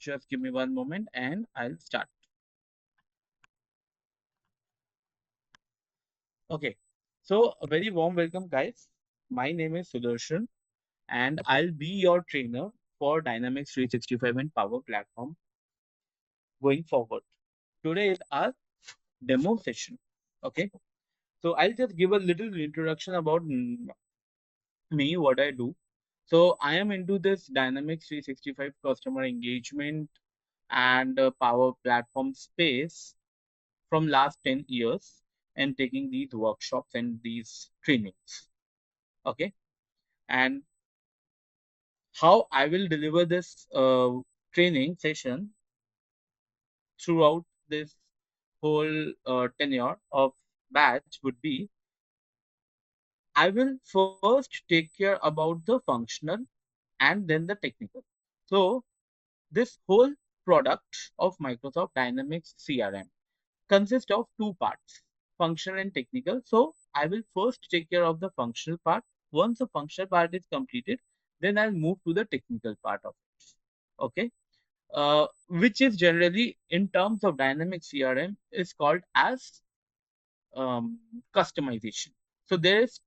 Just give me one moment and I'll start. Okay. So a very warm welcome, guys. My name is Sudarshan and I'll be your trainer for Dynamics 365 and Power Platform going forward. Today is our demo session. Okay. So I'll just give a little introduction about me, what I do. So I am into this Dynamics 365 customer engagement and Power Platform space from last 10 years and taking these workshops and these trainings. Okay. And how I will deliver this training session throughout this whole tenure of batch would be I will first take care about the functional and then the technical. So this whole product of Microsoft Dynamics CRM consists of two parts, functional and technical. So I will first take care of the functional part. Once the functional part is completed, then I'll move to the technical part of it. Okay. Which is generally in terms of dynamic CRM is called as um, customization. So there is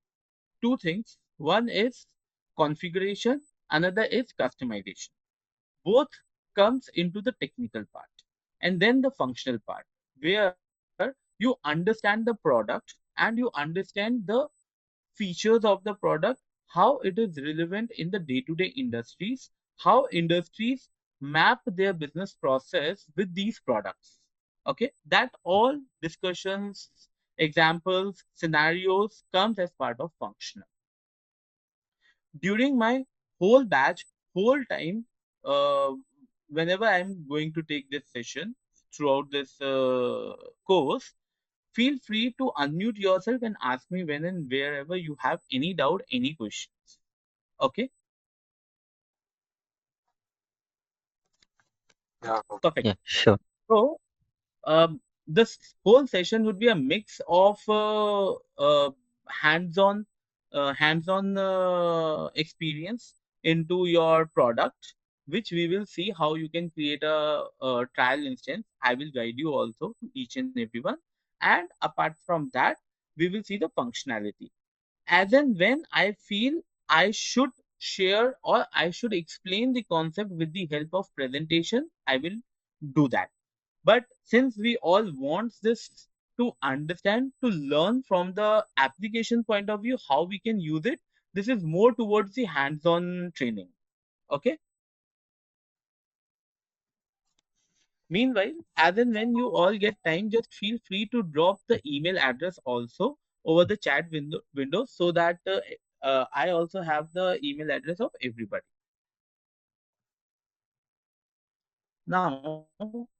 two things. One is configuration, another is customization. Both comes into the technical part and then the functional part where you understand the product and you understand the features of the product, how it is relevant in the day-to-day industries, how industries map their business process with these products. Okay, that all discussions, examples, scenarios comes as part of functional. During my whole batch, whole time, uh, whenever I'm going to take this session throughout this course, feel free to unmute yourself and ask me when and wherever you have any doubt, any questions. Okay, Yeah. perfect. Yeah, sure. So, this whole session would be a mix of hands-on, experience into your product, which we will see how you can create a trial instance. I will guide you also to each and everyone, and apart from that, we will see the functionality. As and when I feel I should share or I should explain the concept with the help of presentation, I will do that. But since we all want this to understand, to learn from the application point of view, how we can use it, this is more towards the hands-on training. Okay. Meanwhile, as and when you all get time, just feel free to drop the email address also over the chat window so that I also have the email address of everybody. Now,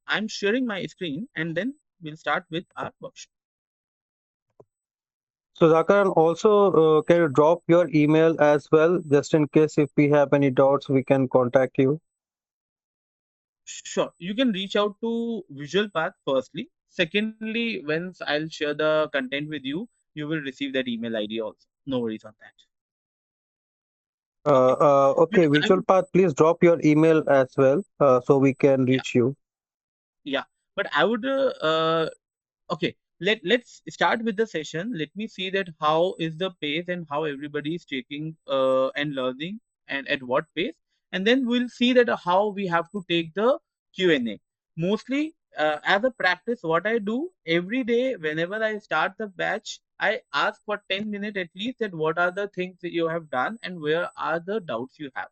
I'm sharing my screen and then we'll start with our workshop. So Zakar, also can you drop your email as well, just in case if we have any doubts, we can contact you. Sure, you can reach out to Visual Path firstly. Secondly, once I'll share the content with you, you will receive that email ID also. No worries on that. Okay. Okay, Because Visual Path, please drop your email as well, so we can yeah, reach you. yeah. But I would okay, let's start with the session. Let me see that how is the pace and how everybody is taking and learning and at what pace, and then we'll see that how we have to take the Q&A. Mostly as a practice, what I do every day whenever I start the batch, I ask for 10 minutes at least that what are the things that you have done and where are the doubts you have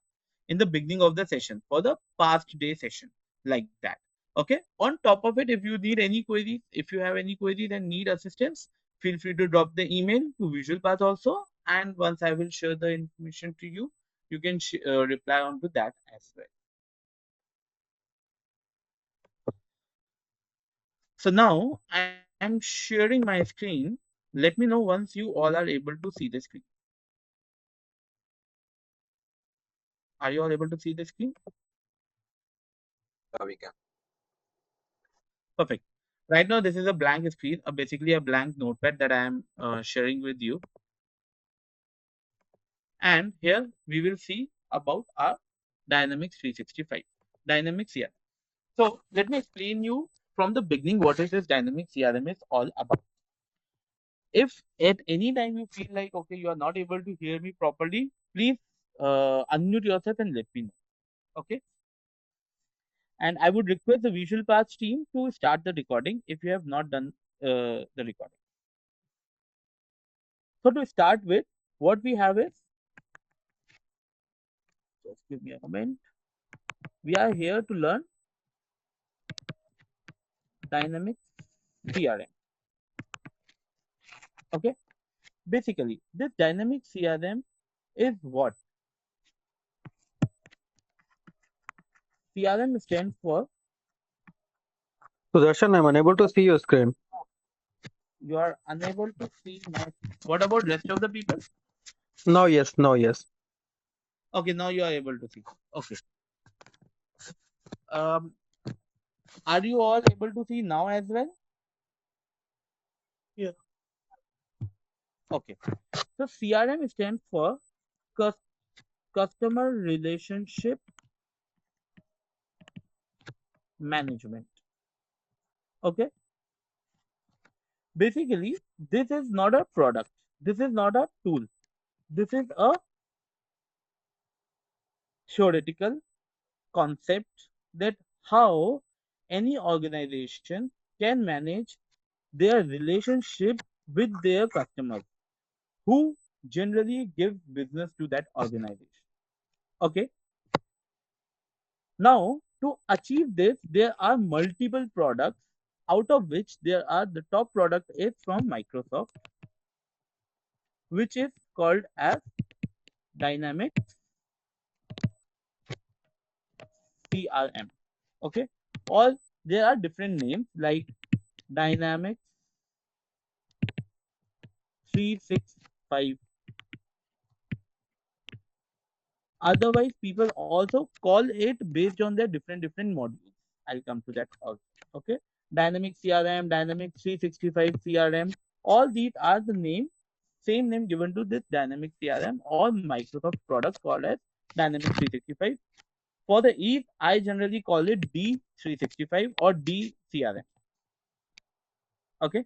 in the beginning of the session for the past day session, like that. Okay. On top of it, if you need any queries, if you have any queries and need assistance, feel free to drop the email to Visual Path also. And once I will share the information to you, you can reply on to that as well. So now I'm sharing my screen. Let me know once you all are able to see the screen. Are you all able to see the screen? Yeah, we can. Perfect. Right now, this is a blank screen, basically a blank notepad that I am sharing with you. And here we will see about our Dynamics 365. Dynamics here. So let me explain you from the beginning what is this dynamic CRM is all about. If at any time you feel like okay you are not able to hear me properly, please unmute yourself and let me know. Okay. And I would request the visual paths team to start the recording if you have not done the recording. So to start with, what we have is, just give me a moment. We are here to learn dynamic CRM. Okay. Basically, this dynamic CRM is what? CRM stands for, Sudarshan, I'm unable to see your screen. you are unable to see my. What about rest of the people? No, yes, no, yes. Okay, now you are able to see. Okay. Um, are you all able to see now as well? Yeah. Okay. So CRM stands for cus- customer relationship management. Okay. Basically, this is not a product. This is not a tool. This is a theoretical concept that how any organization can manage their relationship with their customers who generally give business to that organization. Okay. Now, to achieve this, there are multiple products, out of which there are the top product is from Microsoft, which is called as Dynamics CRM. Okay. All there are different names like Dynamics 365. Otherwise, people also call it based on their different modules. I'll come to that also. Okay. Dynamic CRM, Dynamic 365 CRM, all these are the name, same name given to this Dynamic CRM or Microsoft product called as Dynamic 365. For the ease, I generally call it D365 or DCRM. Okay.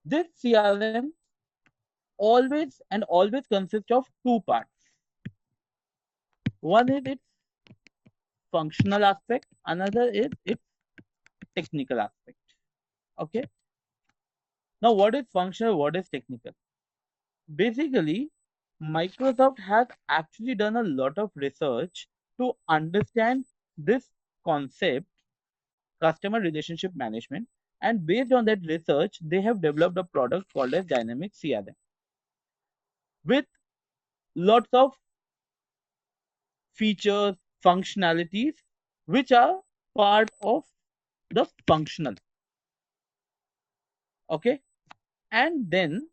This CRM always consists of two parts. One is its functional aspect, another is its technical aspect. Okay. Now, what is functional? What is technical? Basically, Microsoft has actually done a lot of research to understand this concept, customer relationship management, and based on that research, they have developed a product called as Dynamic CRM with lots of features, functionalities, which are part of the functional. Okay. And then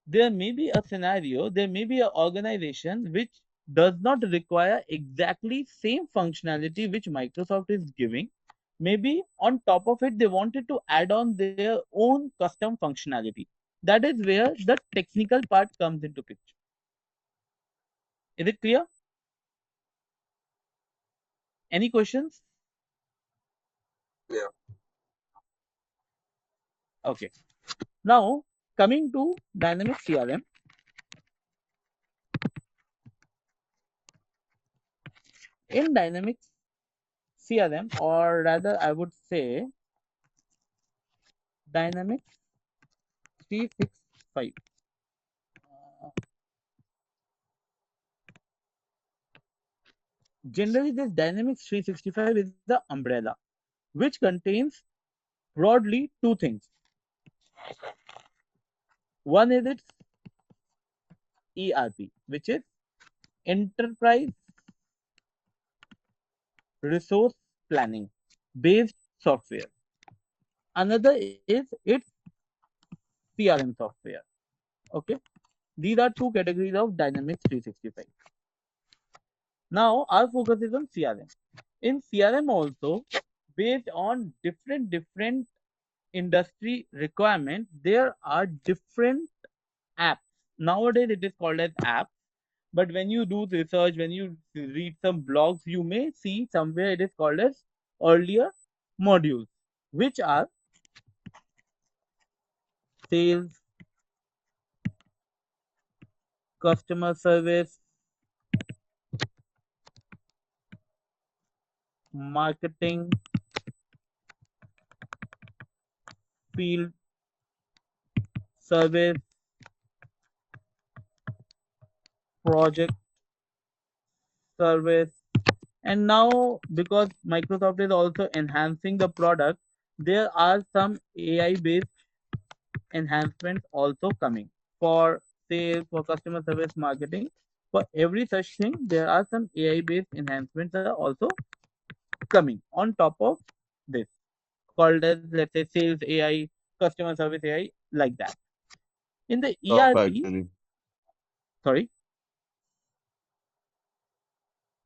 there may be a scenario, there may be an organization which does not require exactly same functionality which Microsoft is giving. Maybe on top of it, they wanted to add on their own custom functionality. That is where the technical part comes into picture. Is it clear? Any questions? Yeah. Okay. Now, coming to Dynamic CRM. In Dynamics CRM, or rather, I would say Dynamics 365. Generally, this Dynamics 365 is the umbrella, which contains broadly two things. One is its ERP, which is Enterprise Resource Planning based software. Another is its CRM software. Okay. These are two categories of Dynamics 365. Now, our focus is on CRM. In CRM also, based on different industry requirement, there are different apps. Nowadays, it is called as apps, But when you do research, when you read some blogs, you may see somewhere it is called as earlier modules, which are sales, customer service, marketing, field service, project service. And now, because Microsoft is also enhancing the product, there are some AI based enhancements also coming for sales, for customer service marketing. For every such thing, there are some AI based enhancements are also coming on top of this, called as, let's say, sales AI, customer service AI, like that. In the Stop ERP, actually. sorry,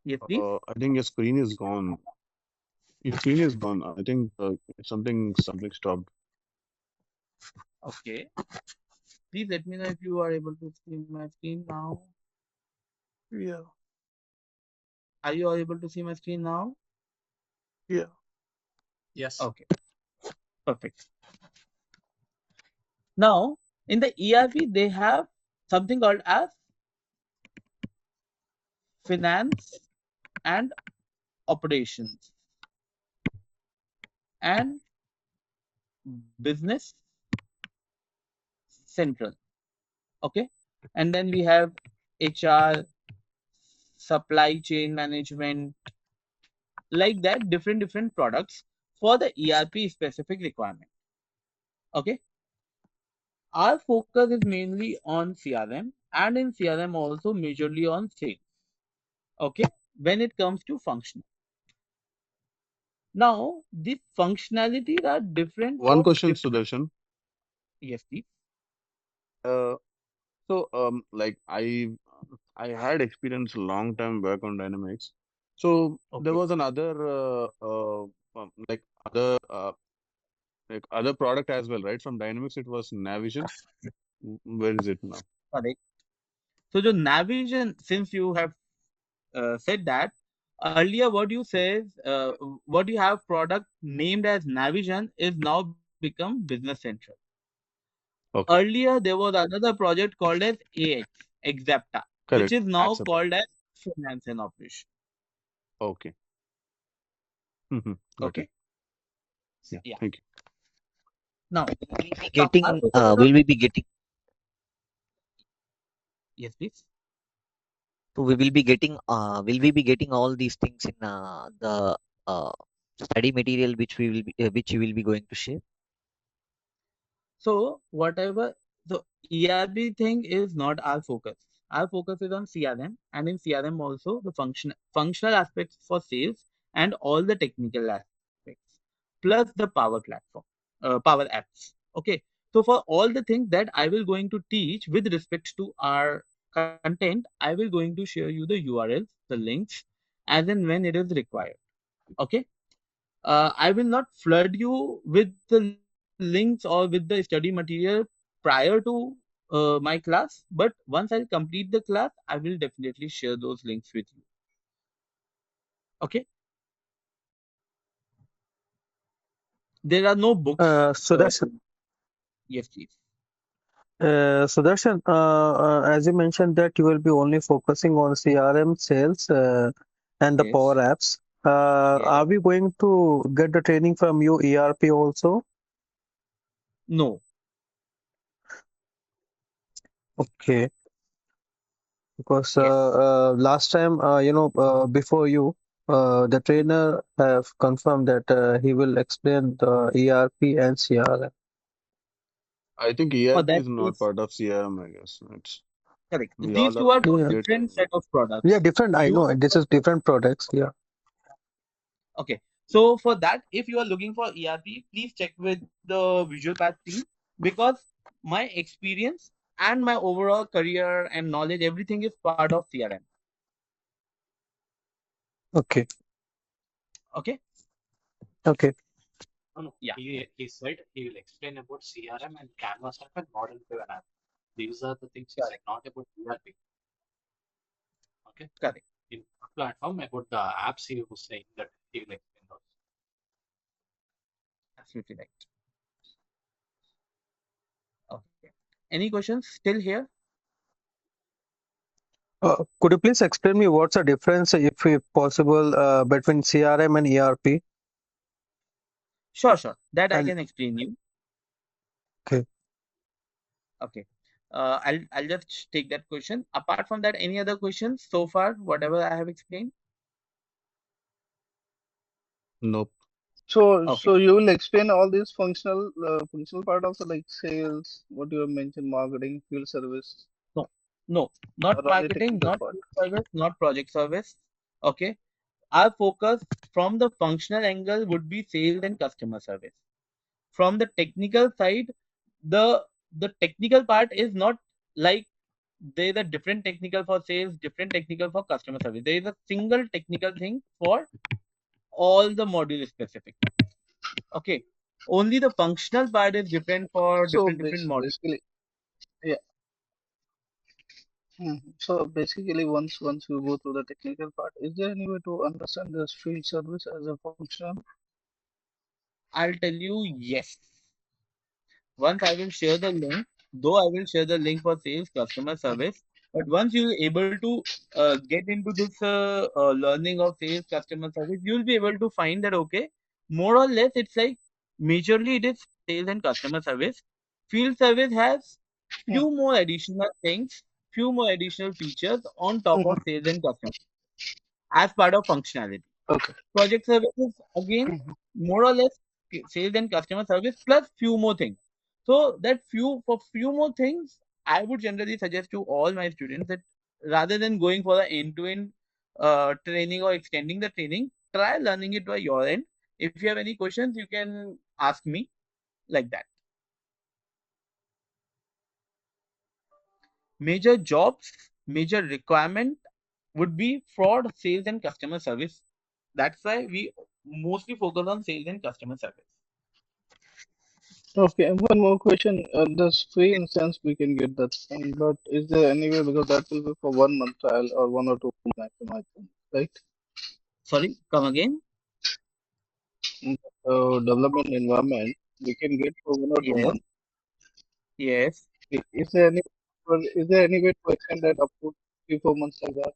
yes, please. I think your screen is gone. Your screen is gone. I think something stopped. Okay. Please let me know if you are able to see my screen now. Yeah, Are you all able to see my screen now? yeah. Yes. Okay, perfect. Now, in the ERP, they have something called as finance and operations and business central. Okay. And then we have HR, supply chain management, like that, different products for the ERP specific requirement. Okay. Our focus is mainly on CRM, and in CRM also majorly on sales. Okay. When it comes to function. Now, the functionalities are different One for question, different. Sudarshan. Yes, please. Uh, like I had experience long time back on Dynamics. So there Okay. was another like other product as well, right? From Dynamics, it was Navision. Where is it now? Correct. So the Navision, since you have said that earlier, what you says, what you have product named as Navision is now become Business Central. Okay, Earlier, there was another project called as AX, Exapta, which correct. is now Accept. called as Finance and Operation. Okay. Got it. Okay. Yeah. Yeah. Thank you. Now, Will we be now our getting focus is on, yes, please. will we be getting all these things in the uh, study material which you will be going to share? So whatever the ERP thing is not our focus. Our focus is on CRM, and in CRM also the functional aspects for sales and all the technical aspects, plus the Power Platform, Power Apps. Okay. So for all the things that I will going to teach with respect to our content, I will going to share you the URLs, the links, as and when it is required. Okay. I will not flood you with the links or with the study material prior to my class, but once I'll complete the class, I will definitely share those links with you. Okay. There are no books. Sudarshan, Yes, please. Sudarshan, as you mentioned that you will be only focusing on CRM sales and the Power Yes. Apps. Are Yes. we going to get the training from you ERP also? No. Okay, because Yes. last time, before you, the trainer have confirmed that he will explain the ERP and CRM. I think For ERP that is not case, part of CRM, I guess. correct. We These all two are are two Yeah, associates. different set of yeah, products. different. I You know this is different products. Yeah. Okay. So for that, if you are looking for ERP, please check with the Visual Path team, because my experience and my overall career and knowledge, everything is part of CRM. Okay. Okay. Okay. No, no. Yeah. He said he will explain about CRM and Canvas app and model driven app. These are the things he said, Correct. not about ERP. Okay. Correct. In platform about the apps he was saying that he will explain those. Absolutely right. Okay. Any questions still here? Could you please explain me what's the difference, if possible, between CRM and ERP? Sure, sure. That I And can explain you. okay. Okay. I'll just take that question. Apart from that, any other questions so far? Whatever I have explained. Nope. Okay. So you will explain all these functional part also like sales, what you have mentioned, marketing, field service, No, no, not or only marketing, technical not part. field service, not project service. Okay. Our focus from the functional angle would be sales and customer service. From the technical side, the the technical part is not like there is a different technical for sales, different technical for customer service. There is a single technical thing for all the module specific. Okay. Only the functional part is different for So different modules. basically, yeah. So basically, once you go through the technical part, is there any way to understand this field service as a functional? I'll tell you yes. Once I will share the link, though I will share the link for sales customer service, but once you're able to get into this learning of sales customer service, you'll be able to find that okay, more or less it's like majorly it is sales and customer service. Field service has Hmm. few more additional things, few more additional features on top of Mhm. sales and customer as part of functionality. Okay. Project services again Mhm. more or less sales and customer service plus few more things. So that few more things, I would generally suggest to all my students that rather than going for the end-to-end training or extending the training, try learning it by your end. If you have any questions, you can ask me like that. Major jobs, major requirement would be fraud, sales, and customer service. That's why we mostly focus on sales and customer service. Okay. And one more question. This free instance we can get that thing, but is there any way because that will be for 1 month trial or 1 or 2 maximum, I think, right? Sorry, come again. Development environment we can get for 1 or 2 months. Yes, yes. Is there any way to extend that up to 3 4 months like that?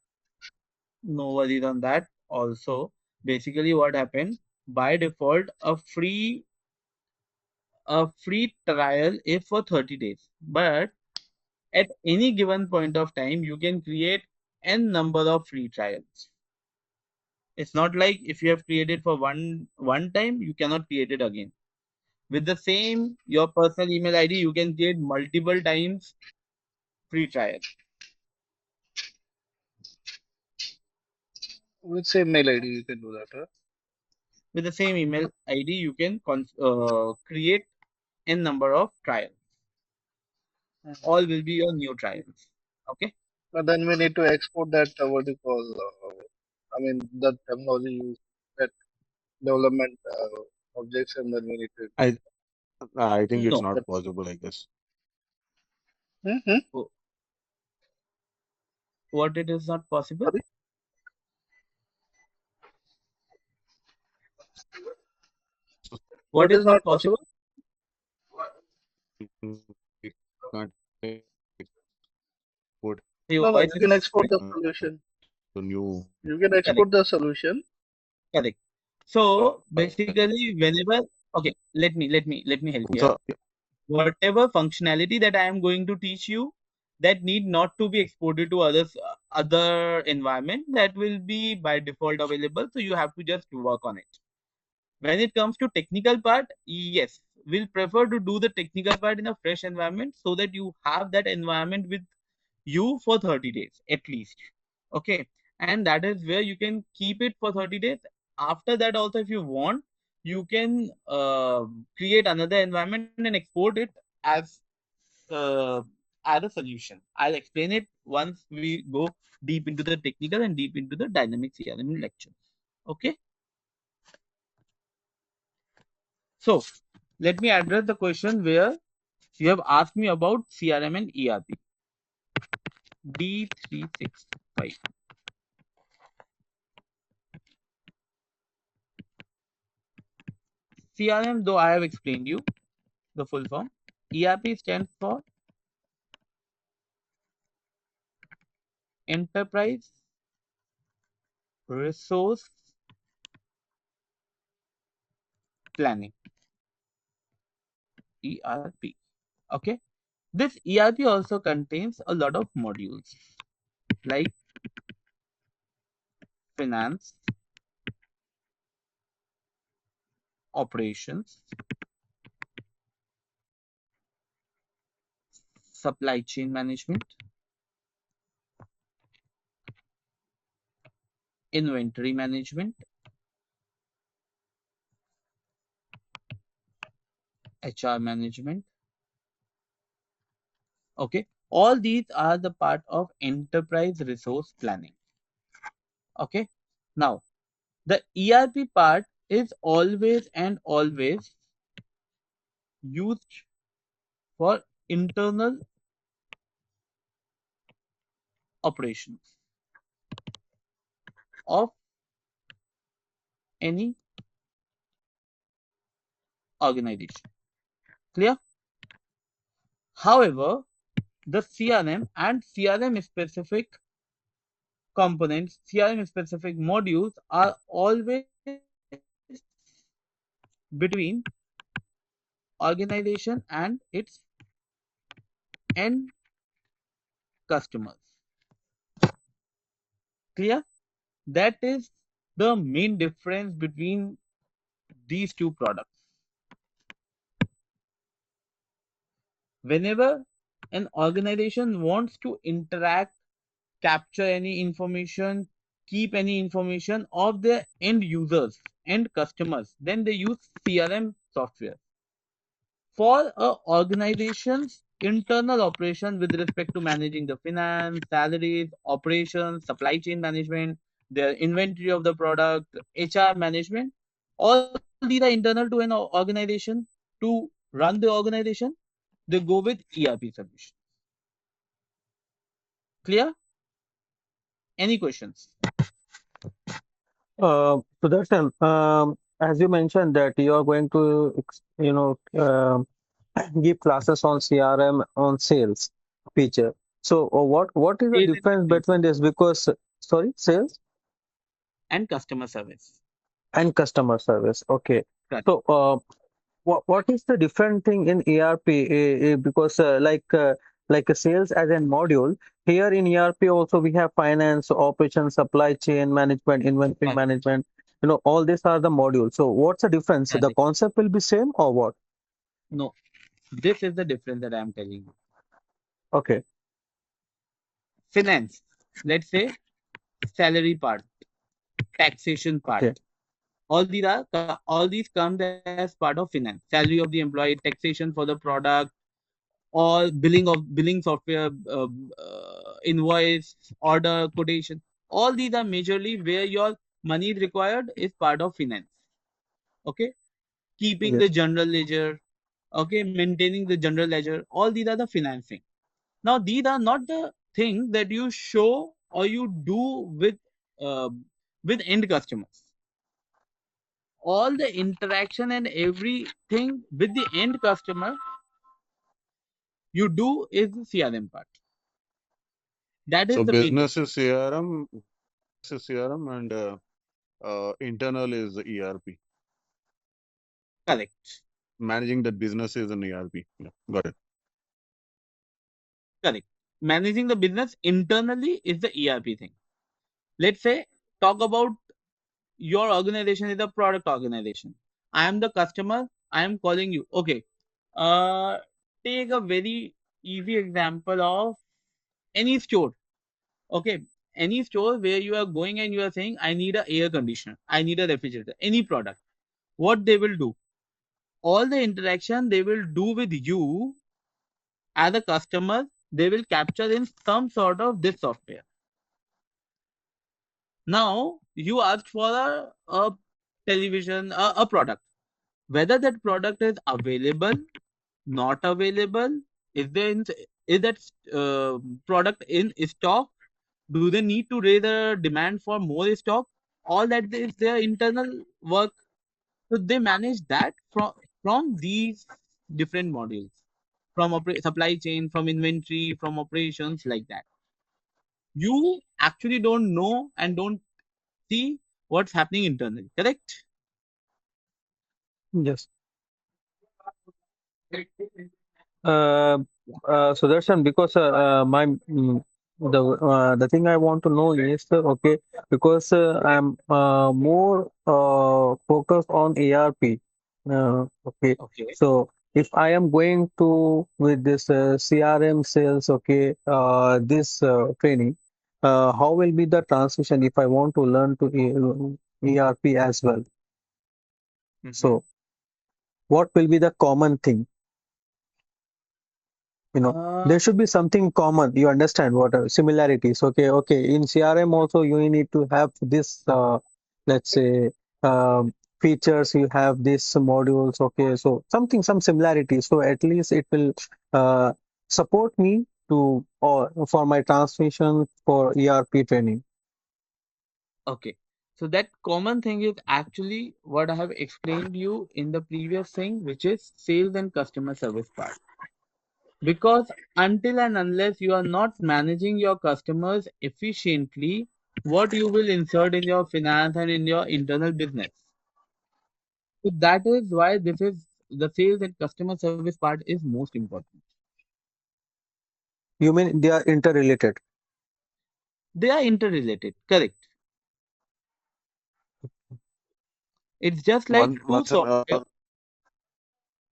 No worries on that. Also, basically, what happened by default, a free trial is for 30 days. But at any given point of time, you can create n number of free trials. It's not like if you have created for one time, you cannot create it again. With the same your personal email ID, you can create multiple times free trial. With same mail ID you can do that, huh? With the same email ID, you can create n number of trials. Mhm. All will be your new trials. Okay. But then we need to export that what do you call I mean the terminology used that development objects and then we need to I I think it's No. not that's possible, I guess. hmm Wh- What it is not possible? sorry What what is is not not possible? possible. We can't export Your No, voice you can is export the to solution. new. You can correct. export the solution. Correct. So Uh, basically, whenever okay, let me help here. so Whatever functionality that I am going to teach you, that need not to be exported to other environment, that will be by default available. So you have to just work on it. When it comes to technical part, yes, we'll prefer to do the technical part in a fresh environment so that you have that environment with you for 30 days at least. Okay. And that is where you can keep it for 30 days. After that, also, if you want, you can create another environment and export it as uh, as a solution. I'll explain it once we go deep into the technical and deep into the dynamic CRM lecture. Okay. So let me address the question where you have asked me about CRM and ERP. D365. CRM, though I have explained you the full form. ERP stands for Enterprise Resource Planning. ERP. Okay. This ERP also contains a lot of modules like finance, operations, supply chain management, inventory management, HR management. Okay. All these are the part of enterprise resource planning. Okay. Now, the ERP part is always and always used for internal operations of any organization. Clear? However, the CRM and CRM specific components, CRM specific modules are always between organization and its end customers. Clear? That is the main difference between these two products. Whenever an organization wants to interact, capture any information, keep any information of their end users, end customers, then they use CRM software. For a organization's internal operation with respect to managing the finance, salaries, operations, supply chain management, their inventory of the product, HR management, all these are internal to an organization to run the organization. They go with ERP solution. Clear? Any questions? Sudarshan, as you mentioned that you are going to, give classes on CRM on sales feature. So, what is the Sales and difference service between this? Because, sorry, sales and customer service. and customer service. Okay. Correct. So, what is the different thing in ERP? Because like a sales as a module, here in ERP also we have finance, operations, supply chain management, inventory Correct. management. All these are the modules. So what's the difference? The Correct. concept will be same or what? No, this is the difference that I am telling you. Okay. Finance, let's say salary part, taxation part. Okay. All these come as part of finance. Salary of the employee, taxation for the product, all billing software, invoice, order, quotation. All these are majorly where your money is required is part of finance. Okay, keeping the Yes. general ledger. Okay, maintaining the general ledger. All these are the financing. Now, these are not the things that you show or you do uh, with end customers. All the interaction and everything with the end customer you do is the CRM part. That So is the big business difference. is CRM, and internal is ERP. Correct. Managing that business is an ERP. Yeah, got it. Correct. Managing the business internally is the ERP thing. Let's say, talk about your organization is a product organization. I am the customer. I am calling you. Okay. Uh, Take a very easy example of any store. Okay. Any store where you are going and you are saying, I need an air conditioner. I need a refrigerator. Any product. What they will do? All the interaction they will do with you as a customer, they will capture in some sort of this software. Now, you asked for a television, a product. Whether that product is available, not available, is there is that product in stock? Do they need to raise a demand for more stock? All that is their internal work. So they manage that from these different modules, from supply chain, from inventory, from operations, like that. You actually don't know and don't see what's happening internally, correct? Yes. Uh, Sudarshan, because the thing I want to know is okay, because I'm more focused on ARP. Okay, Okay. so if I am going to with this CRM sales, okay, this training, how will be the transition if I want to learn to ERP as well? Mm-hmm. So what will be the common thing? Uh, There should be something common. You understand what are similarities? Okay, okay. In CRM also you need to have this, let's say, features. You have these modules. Okay, so something, some similarities. So at least it will uh, support me to or for my transmission for ERP training. okay. So that common thing is actually what I have explained you in the previous thing, which is sales and customer service part. Because until and unless you are not managing your customers efficiently, what you will insert in your finance and in your internal business. So that is why this is the sales and customer service part is most important. You mean they are interrelated? They are interrelated, correct? It's just like One two once an software.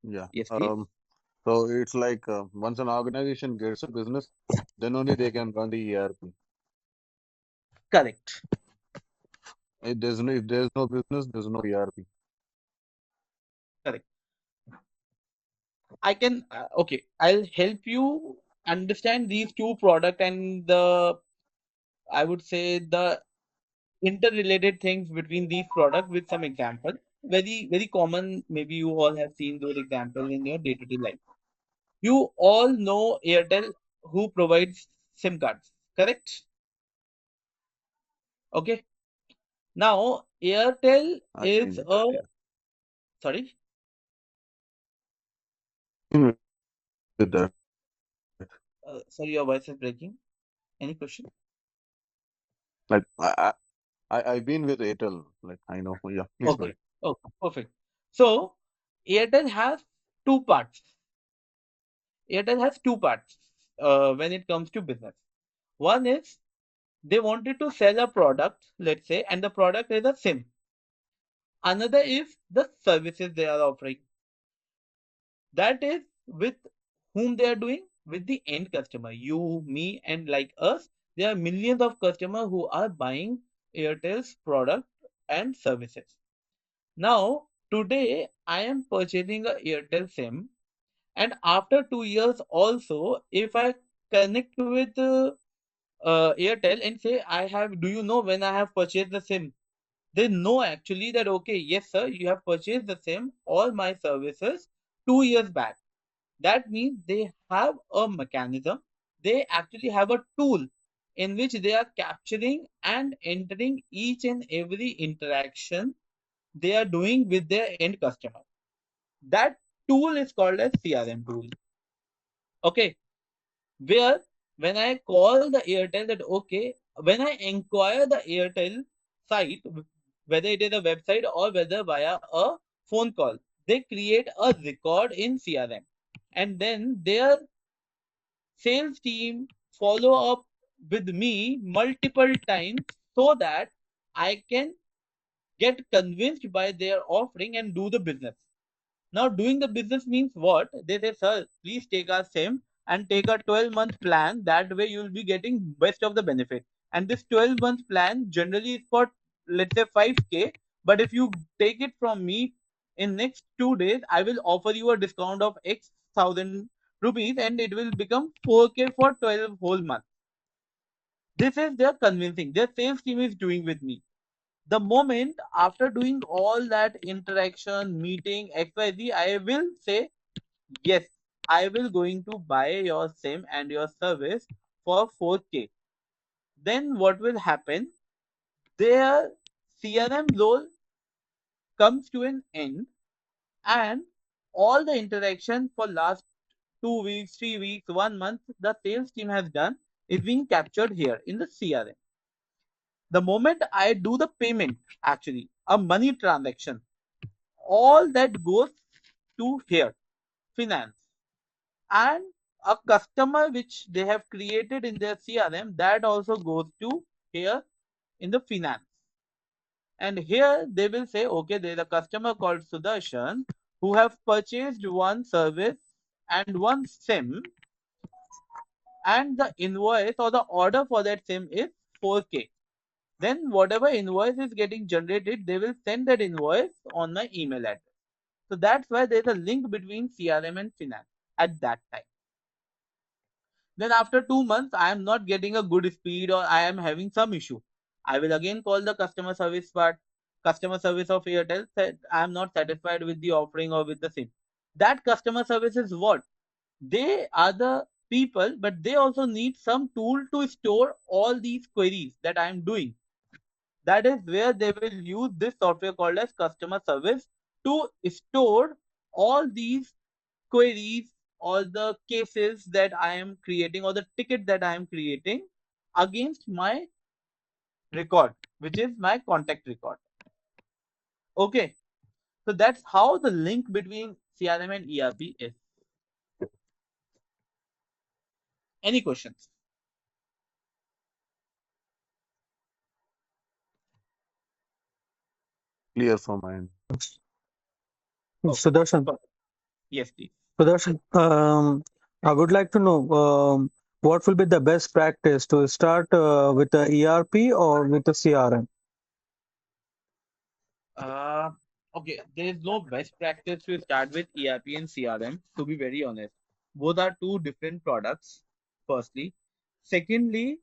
yeah. Yes, please. So it's like once an organization gets a business, then only they can run the ERP. Correct. If there's no business, there's no ERP. Correct. I can okay. I'll help you understand these two product and the I would say the interrelated things between these products with some example. Very common. Maybe you all have seen those examples in your day-to-day life. You all know Airtel who provides SIM cards, correct? Okay. Now Airtel I've is seen that. a Yeah. sorry. Been with that. Sorry, your voice is breaking. Any question? Like I've been with Airtel. Like I know. Yeah. Please go Okay. ahead. Oh, perfect. So Airtel has two parts. Airtel has two parts when it comes to business. One is they wanted to sell a product, let's say, and the product is a SIM. Another is the services they are offering. That is with whom they are doing? With the end customer. You, me, and like us, there are millions of customers who are buying Airtel's product and services. Now, today I am purchasing a Airtel SIM, and after 2 years also, if I connect with Airtel and say I have, do you know when I have purchased the SIM? They know actually that okay, yes sir, you have purchased the SIM, all my services 2 years back. That means they have a mechanism, they actually have a tool in which they are capturing and entering each and every interaction they are doing with their end customer. That tool is called as CRM tool. Okay, where when I call the Airtel that okay, when I inquire the Airtel site, whether it is a website or whether via a phone call, they create a record in CRM, and then their sales team follow up with me multiple times so that I can get convinced by their offering and do the business. Now, doing the business means what? They say, sir, please take our SIM and take a 12-month plan. That way, you'll be getting best of the benefit. And this 12-month plan generally is for, let's say, 5K. But if you take it from me in next 2 days, I will offer you a discount of X thousand rupees and it will become 4K for 12 whole months. This is their convincing. Their sales team is doing with me. The moment after doing all that interaction, meeting, XYZ, I will say, yes, I will going to buy your SIM and your service for 4K. Then what will happen? Their CRM role comes to an end, and all the interaction for last 2 weeks, 3 weeks, 1 month, the sales team has done is being captured here in the CRM. The moment I do the payment, actually, a money transaction, all that goes to here, finance. And a customer which they have created in their CRM, that also goes to here in the finance. And here they will say, okay, there's a customer called Sudarshan who have purchased one service and one SIM, and the invoice or the order for that SIM is 4K. Then whatever invoice is getting generated, they will send that invoice on my email address. So that's why there's a link between CRM and finance at that time. Then after 2 months, I am not getting a good speed or I am having some issue. I will again call the customer service part, customer service of Airtel, said I am not satisfied with the offering or with the SIM. That customer service is what? They are the people, but they also need some tool to store all these queries that I am doing. That is where they will use this software called as customer service to store all these queries, all the cases that I am creating, or the ticket that I am creating against my record, which is my contact record. Okay, so that's how the link between CRM and ERP is. Any questions? Clear for mine. Okay. Sudarshan, Yes, please. Sudarshan, I would like to know what will be the best practice to start with the ERP or with the CRM? Uh, okay, there is no best practice to start with ERP and CRM, to be very honest. Both are two different products, firstly. Secondly,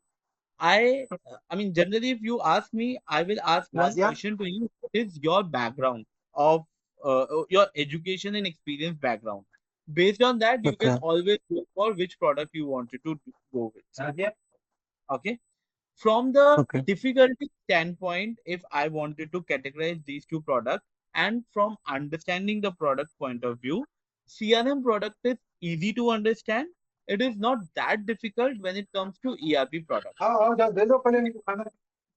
I mean, generally, if you ask me, I will ask one question to you. What is your background of your education and experience background? Based on that, you can Okay, always go for which product you wanted to go with. Okay. From the okay, difficulty standpoint, if I wanted to categorize these two products, and from understanding the product point of view, CRM product is easy to understand. It is not that difficult when it comes to ERP product,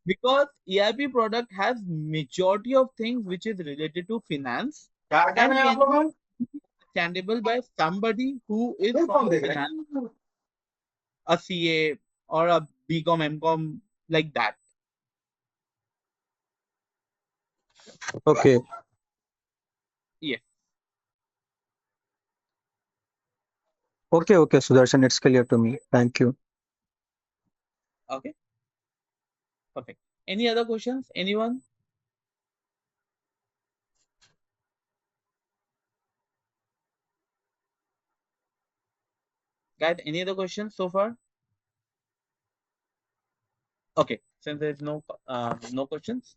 because ERP product has majority of things which is related to finance and can be understandable by somebody who is from finance, a CA or a BCom, MCom, like that. okay, Yes. okay, Sudarshan, it's clear to me. Thank you. Okay. Perfect. Any other questions? Anyone? Guys, any other questions so far? Okay. Since there is no questions,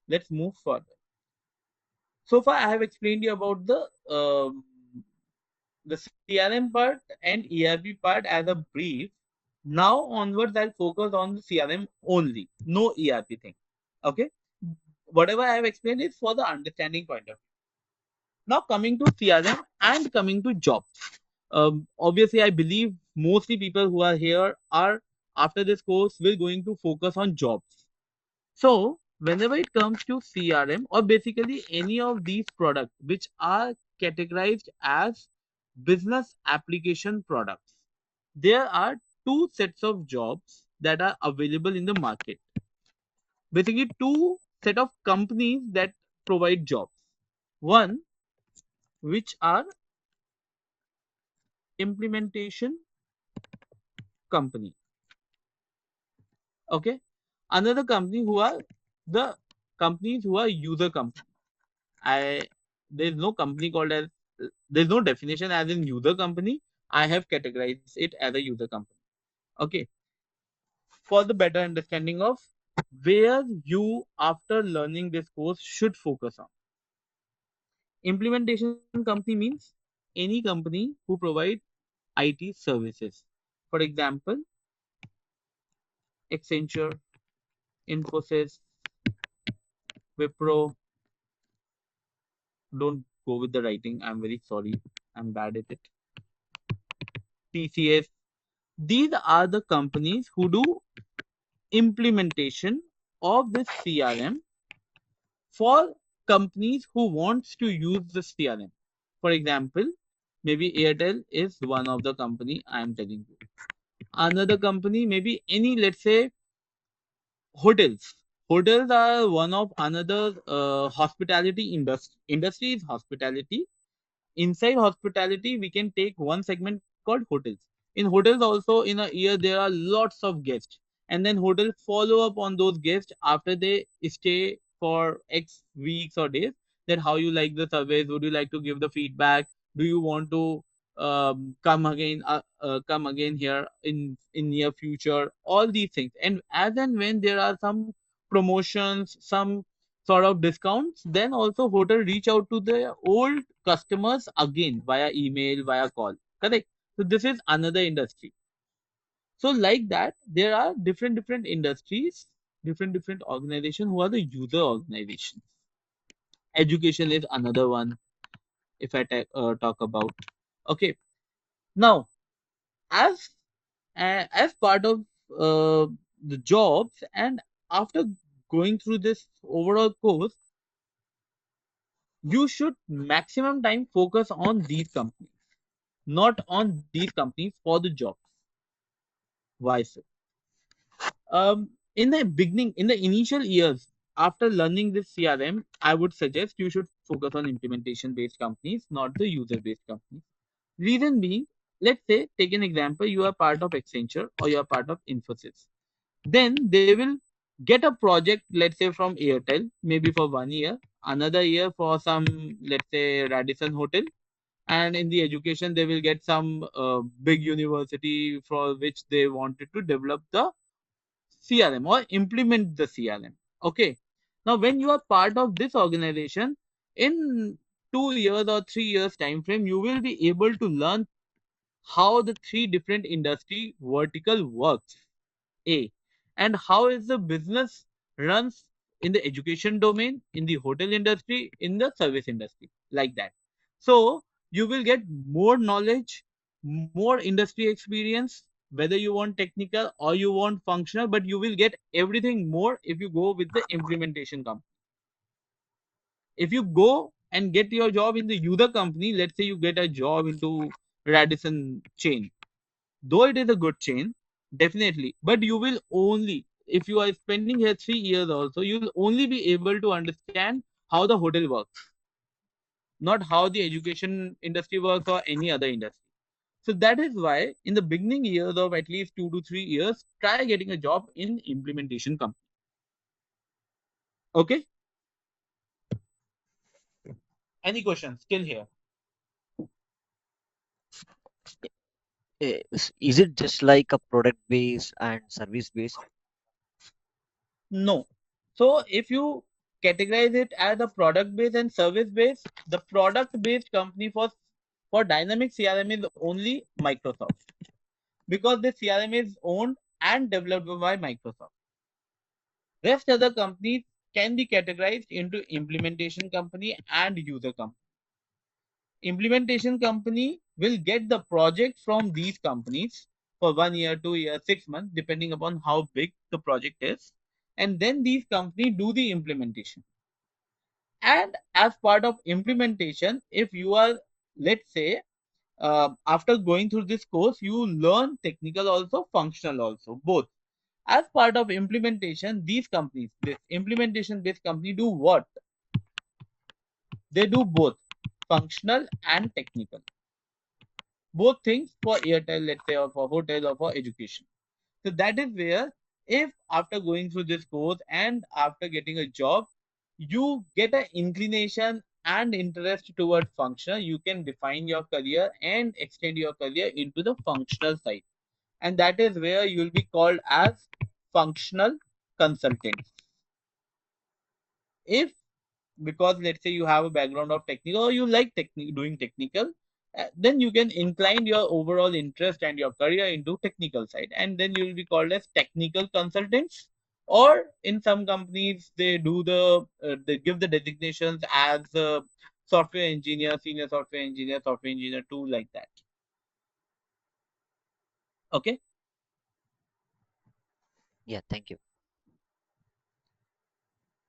let's move further. So far, I have explained you about the CRM part and ERP part as a brief. Now onwards, I'll focus on the CRM only, no ERP thing. Okay. Whatever I have explained is for the understanding point of view. Now coming to CRM and coming to jobs. Obviously, I believe mostly people who are here are after this course will going to focus on jobs. So whenever it comes to CRM or basically any of these products which are categorized as business application products, there are two sets of jobs that are available in the market. Basically, two set of companies that provide jobs. One, which are implementation company. Okay. Another company who are the companies who are user company. I There's no company called as there's no definition as in user company. I have categorized it as a user company. Okay. For the better understanding of where you after learning this course should focus on. Implementation company means any company who provide IT services. For example, Accenture, Infosys, Wipro, Don't go with the writing. I'm very sorry. I'm bad at it. TCS. These are the companies who do implementation of this CRM for companies who wants to use the CRM. For example, maybe Airtel is one of the company I'm telling you. Another company, maybe any, let's say, hotels. Hotels are one of another hospitality industry is hospitality. Inside hospitality, we can take one segment called hotels. In hotels also, in a year there are lots of guests, and then hotels follow up on those guests after they stay for X weeks or days. That how you like the service, would you like to give the feedback, do you want to come again here in near future, all these things. And as and when there are some promotions, some sort of discounts, then also hotel reach out to the old customers again via email, via call. Correct. So this is another industry. So like that, there are different industries, different organizations who are the user organizations. Education is another one. If I talk about, okay, now as as part of the jobs, and after going through this overall course, you should maximum time focus on these companies, not on these companies for the jobs. Why so? In the beginning, in the initial years, after learning this CRM, I would suggest you should focus on implementation based companies, not the user based companies. Reason being, let's say, take an example, you are part of Accenture or you are part of Infosys. Then they will get a project, let's say from Airtel, maybe for 1 year, another year for some, let's say, Radisson Hotel, and in the education they will get some big university for which they wanted to develop the CRM or implement the CRM. Okay. Now, when you are part of this organization, in 2 years or 3 years time frame, you will be able to learn how the three different industry vertical works. A, and how is the business runs in the education domain, in the hotel industry, in the service industry, like that. So you will get more knowledge, more industry experience, whether you want technical or you want functional, but you will get everything more if you go with the implementation company. If you go and get your job in the user company, let's say you get a job into Radisson chain, though it is a good chain, definitely, but you will only, if you are spending here 3 years also, you will only be able to understand how the hotel works, not how the education industry works or any other industry. So that is why in the beginning years of at least 2 to 3 years, try getting a job in implementation company. Okay. Any questions still here? Is it just like a product based and service based? No. So if you categorize it as a product based and service based, the product based company for dynamic CRM is only Microsoft, because the CRM is owned and developed by Microsoft. Rest other companies can be categorized into implementation company and user company. Implementation company will get the project from these companies for 1 year, 2 years, 6 months, depending upon how big the project is. And then these companies do the implementation. And as part of implementation, if you are, let's say, after going through this course, you learn technical also, functional also, both. As part of implementation, these companies, this implementation based company do what? They do both functional and technical. Both things for Airtel, let's say, or for hotel or for education. So that is where, if after going through this course and after getting a job, you get an inclination and interest towards functional, you can define your career and extend your career into the functional side. And that is where you will be called as functional consultants. If, because let's say you have a background of technical or you like doing technical, then you can incline your overall interest and your career into technical side, and then you will be called as technical consultants. Or in some companies they do they give the designations as software engineer, senior software engineer 2, like that. Okay. Yeah, thank you.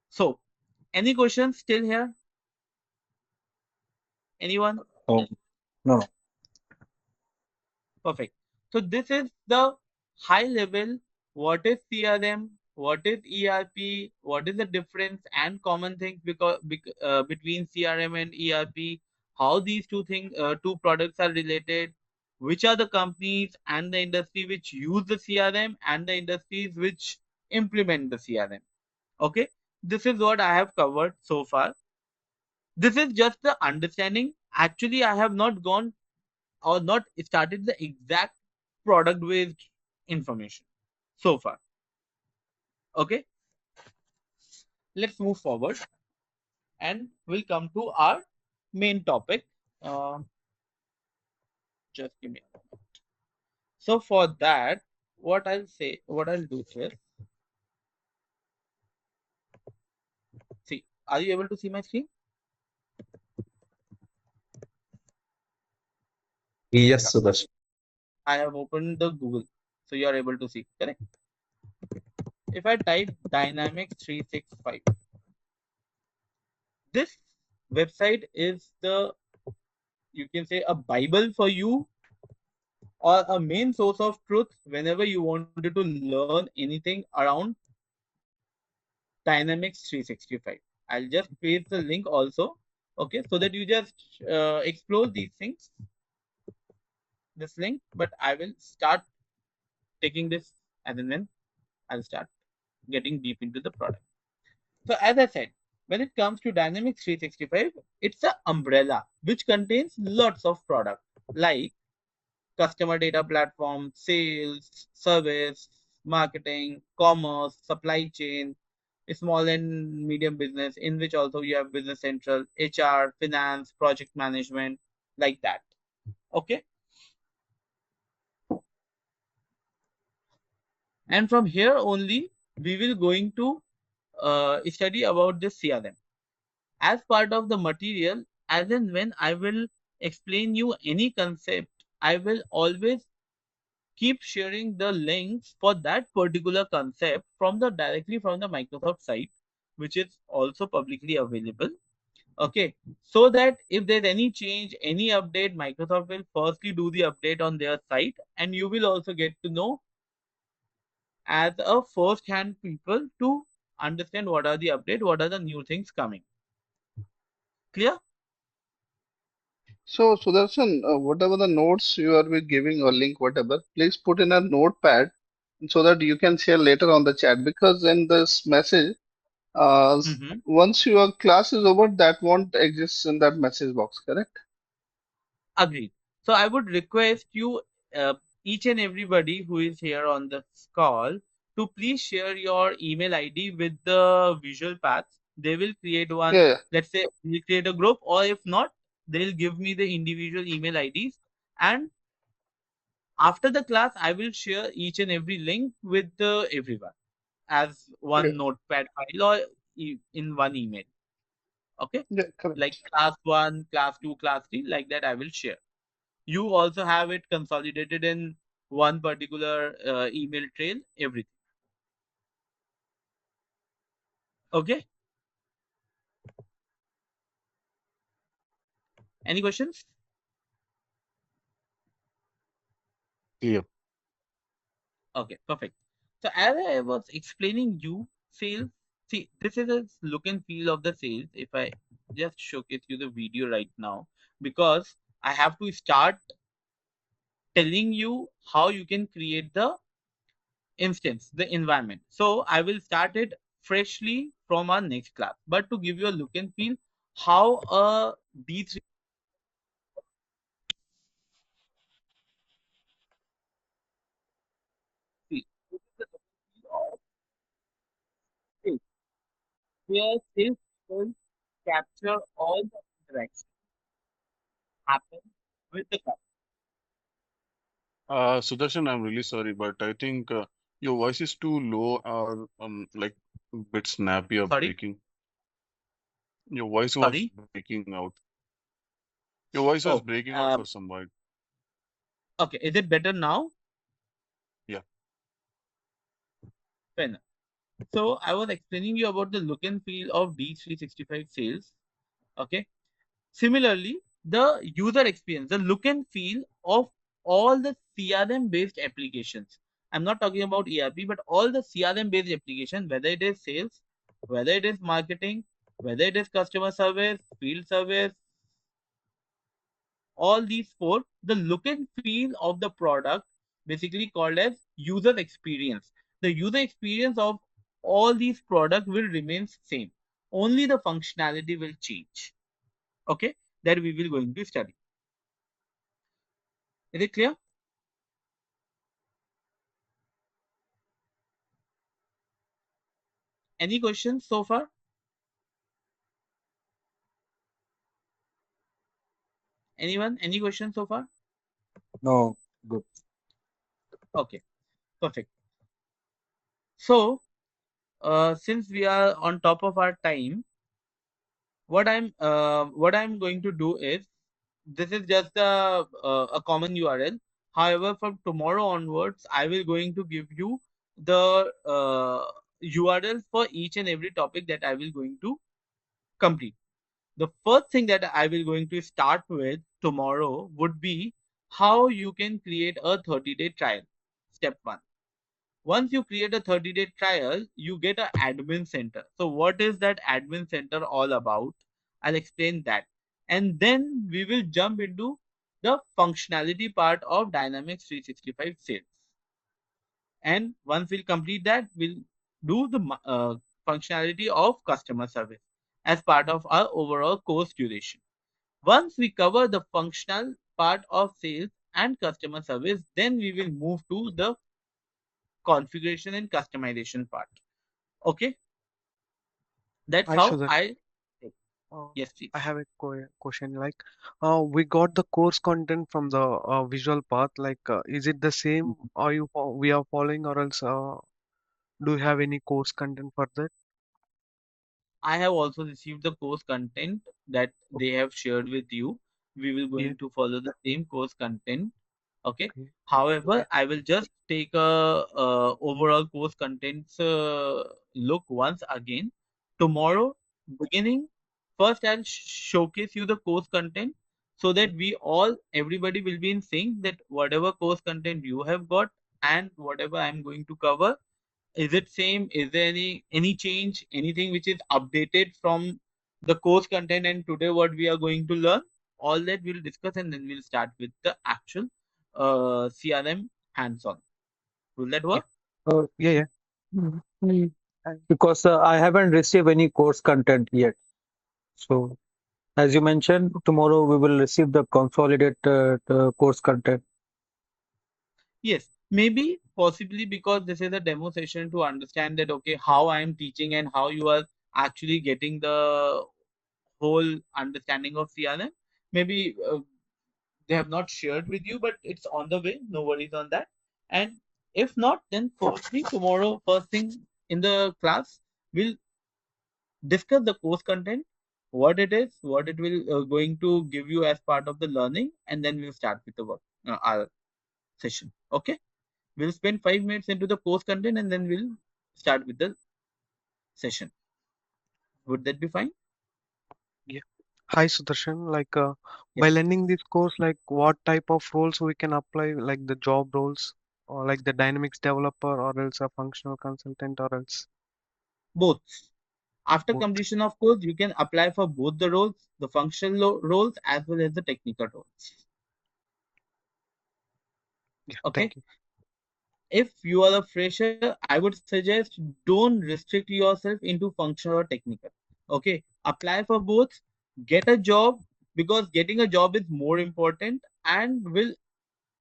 So, any questions still here? Anyone? Oh, no. Perfect. So this is the high level. What is CRM? What is ERP? What is the difference and common things between CRM and ERP? How these two products are related? Which are the companies and the industry which use the CRM and the industries which implement the CRM? Okay, this is what I have covered so far. This is just the understanding. Actually, I have not gone or not started the exact product based information so far. Okay, let's move forward and we'll come to our main topic. Uh, just give me a moment. So for that, what I'll do is, see, are you able to see my screen? Yes, Sudarshan. I have opened the Google, so you are able to see, correct? If I type Dynamics 365, this website is the, you can say, a Bible for you or a main source of truth whenever you wanted to learn anything around Dynamics 365. I'll just paste the link also, okay, so that you just explore these things, this link, but I will start taking this as and when I'll start getting deep into the product. So as I said, when it comes to Dynamics 365, it's an umbrella which contains lots of products like customer data platform, sales, service, marketing, commerce, supply chain, small and medium business, in which also you have business central, HR, finance, project management, like that. Okay. And from here only, we will going to study about this CRM. As part of the material, as and when I will explain you any concept, I will always keep sharing the links for that particular concept from the directly from the Microsoft site, which is also publicly available. Okay, so that if there's any change, any update, Microsoft will firstly do the update on their site, and you will also get to know as a first hand people to understand what are the update, what are the new things coming. Clear? So, Sudarshan, whatever the notes you are be giving or link, whatever, please put in a notepad so that you can share later on the chat. Because in this message, Mm-hmm. once your class is over, that won't exist in that message box, correct? Agreed. So I would request you, uh, each and everybody who is here on this call, to please share your email ID with the visual paths. They will create one, Yeah, let's say we'll create a group, or if not, they'll give me the individual email IDs. And after the class, I will share each and every link with everyone as yeah, one notepad file or in one email. Okay. yeah, Like correct. class 1, class 2, class 3, like that I will share. You also have it consolidated in one particular email trail, everything. Okay. Any questions? Clear. Okay, perfect. So as I was explaining you, sales, see, this is a look and feel of the sales. If I just showcase you the video right now, because I have to start telling you how you can create the instance, the environment. So I will start it freshly from our next class. But to give you a look and feel how a D3, this is the look and feel of sales, where sales people capture all the interactions happen with the customer. Sudarshan, I'm really sorry, but I think your voice is too low or like a bit snappy or Sorry, breaking. Your voice was sorry. breaking out. Your voice was Oh, breaking out for some while. okay. Is it better now? Yeah. Fair enough. So I was explaining you about the look and feel of D365 sales. Okay. Similarly, the user experience, the look and feel of all the CRM based applications. I'm not talking about ERP, but all the CRM based applications, whether it is sales, whether it is marketing, whether it is customer service, field service, all these four, the look and feel of the product, basically called as user experience. The user experience of all these products will remain same. Only the functionality will change. Okay, that we will going to study. Is it clear? Any questions so far? Anyone? Any questions so far? No, good. Okay, perfect. So, since we are on top of our time, what I'm going to do is, this is just a common URL. However, from tomorrow onwards, I will going to give you the URL for each and every topic that I will going to complete. The first thing that I will going to start with tomorrow would be how you can create a 30-day trial. Step 1. Once you create a 30-day trial, you get an admin center. So what is that admin center all about? I'll explain that. And then we will jump into the functionality part of Dynamics 365 sales. And once we'll complete that, we'll do the functionality of customer service as part of our overall course duration. Once we cover the functional part of sales and customer service, then we will move to the configuration and customization part. Okay, that's I how should. I. Uh, Yes, I please. have a question. Like, we got the course content from the visual path. Like, is it the same? Are we are following, or else do you have any course content for that? I have also received the course content that they have shared with you. We will Yeah. going to follow the same course content. Okay. Okay. However, Yeah. I will just take a overall course contents look once again. Tomorrow, beginning, first I'll showcase you the course content so that we all, everybody will be in sync that whatever course content you have got and whatever I'm going to cover, is it same? Is there any change? Anything which is updated from the course content and today what we are going to learn? All that we'll discuss and then we'll start with the actual CRM hands-on. Will that Yeah. work? Yeah. Yeah. Mm. And Because I haven't received any course content yet. So, as you mentioned, tomorrow we will receive the consolidated course content. Yes, maybe possibly because this is a demo session to understand that okay, how I am teaching and how you are actually getting the whole understanding of CRM. Maybe they have not shared with you, but it's on the way. No worries on that. And if not, then firstly, tomorrow, first thing in the class, we'll discuss the course content, what it is, what it will going to give you as part of the learning, and then we'll start with the work, our session. Okay, we'll spend 5 minutes into the course content, and then we'll start with the session. Would that be fine? yeah. Hi, Sudarshan. Like, by Yes. learning this course, like, what type of roles we can apply, like the job roles, or like the Dynamics developer, or else a functional consultant, or else Both. After both. completion of course, you can apply for both the roles, the functional roles as well as the technical roles. Yeah. Okay. Thank you. If you are a fresher, I would suggest don't restrict yourself into functional or technical. Okay. Apply for both, get a job because getting a job is more important and will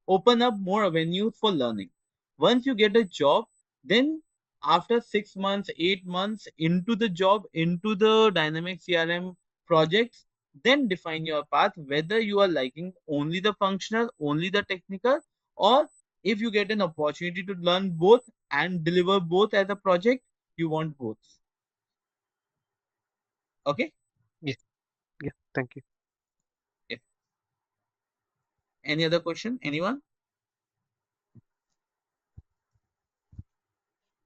open up more avenues for learning. Once you get a job, then after 6 months, 8 months into the job, into the dynamic CRM projects, then define your path whether you are liking only the functional, only the technical, or if you get an opportunity to learn both and deliver both as a project, you want both. Okay. Yeah. Yeah. Thank you. Yes. Any other question? Anyone?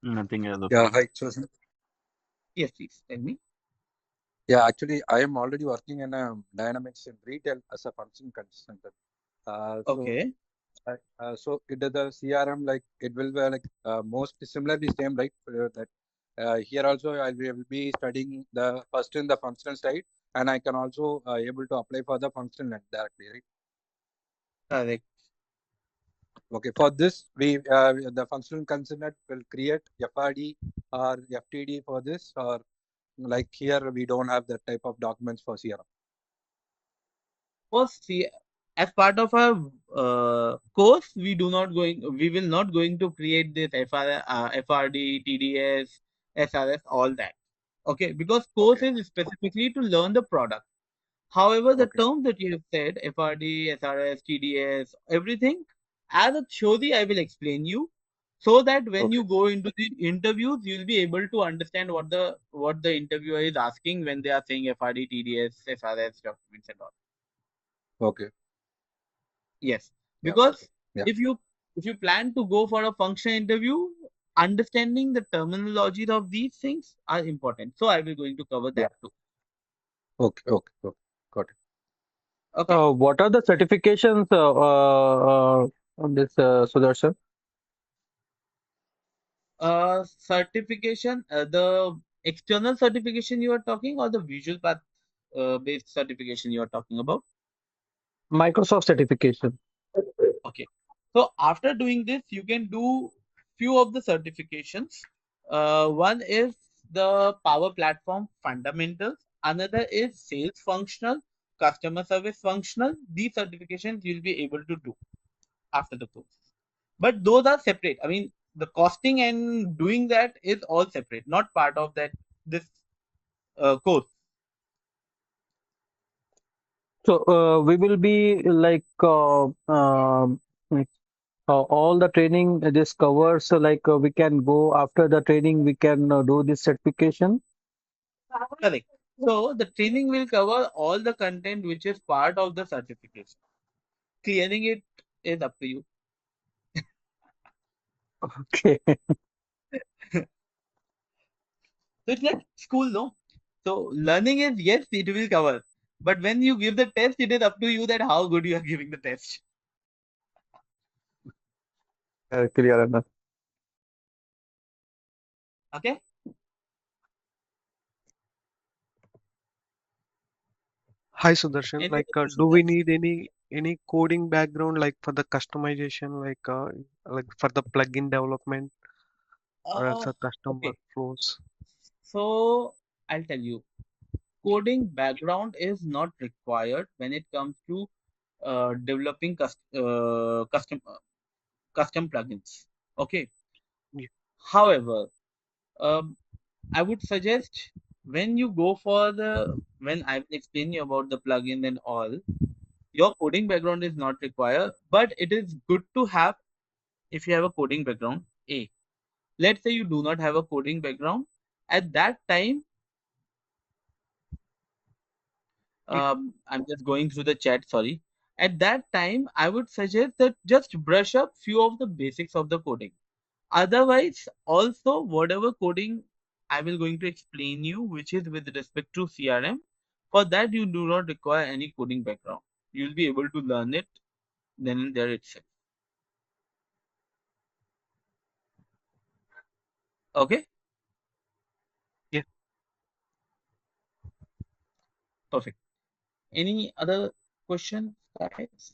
Nothing as of Yeah, now. hi, Susan. Yes, please tell me. Yeah, actually, I am already working in Dynamics in retail as a function consultant. So, Okay. so it is the CRM, like it will be like most similarly same, right? That here also will be studying the first in the functional side, and I can also able to apply for the functional end directly, right? Correct. Okay, for this we the functional consultant will create FRD or FTD for this, or like here we don't have that type of documents for CRM. First, see, as part of our course, we will not going to create this FRD, TDS, SRS, all that. Okay, because course Okay, is specifically to learn the product. However, the okay, terms that you have said, FRD, SRS, TDS, everything, as a theory, I will explain you so that when okay, you go into the interviews, you'll be able to understand what the interviewer is asking when they are saying FRD, TDS, SRS documents and all. okay. Yes, Yeah, got because it. Yeah, if you plan to go for a function interview, understanding the terminology of these things are important. So I will going to cover yeah. that too. Okay, okay, okay. Got it. Okay. What are the certifications on this, Sudarshan? Certification, the external certification you are talking or the visual path based certification you are talking about? Microsoft certification. Okay. So after doing this, you can do few of the certifications. One is the Power Platform Fundamentals. Another is Sales Functional, Customer Service Functional. These certifications you'll be able to do after the course. But those are separate. I mean, the costing and doing that is all separate, not part of that this course. So we will be like all the training this covers. So like we can go after the training, we can do this certification. Correct. So the training will cover all the content which is part of the certification. Clearing it is up to you. Okay. So it's like school, no? So learning is yes, it will cover. But when you give the test, it is up to you that how good you are giving the test. Clear enough. Okay? Hi Sudarshan, Any like other question, do we guys? need any coding background like for the customization, like for the plugin development or else a custom Okay. workflows? So I'll tell you, coding background is not required when it comes to developing custom plugins. Okay. Yeah, However, um, I would suggest when you go for when I will explain you about the plugin and all, your coding background is not required, but it is good to have if you have a coding background. Let's say you do not have a coding background. At that time, yeah, I'm just going through the chat, sorry. At that time, I would suggest that just brush up few of the basics of the coding. Otherwise, also whatever coding I will going to explain you, which is with respect to CRM, for that you do not require any coding background. You'll be able to learn it then and there itself. Okay, yeah. perfect. Any other questions, guys?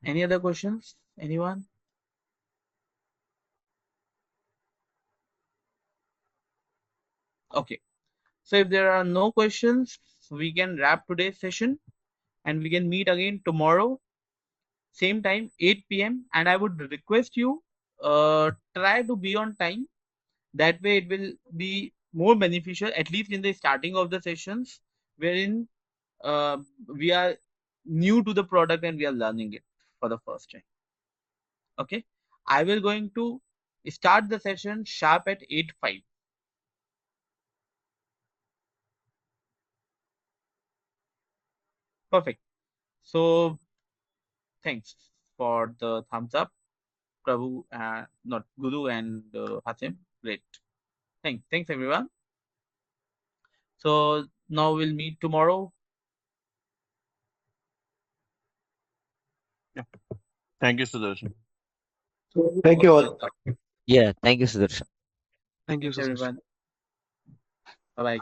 Any other questions? Anyone? Okay. So if there are no questions, we can wrap today's session and we can meet again tomorrow, same time, 8 p.m. And I would request you try to be on time. That way it will be more beneficial, at least in the starting of the sessions, wherein we are new to the product and we are learning it for the first time. Okay, I will going to start the session sharp at 8:05. Perfect. So thanks for the thumbs up, Prabhu, not Guru and Hasim. Great. Thanks everyone. So now we'll meet tomorrow. Thank you, Sudarshan. Thank you all. Yeah, thank you, Sudarshan. Thank you, Thanks Sudarshan. everyone. Bye bye.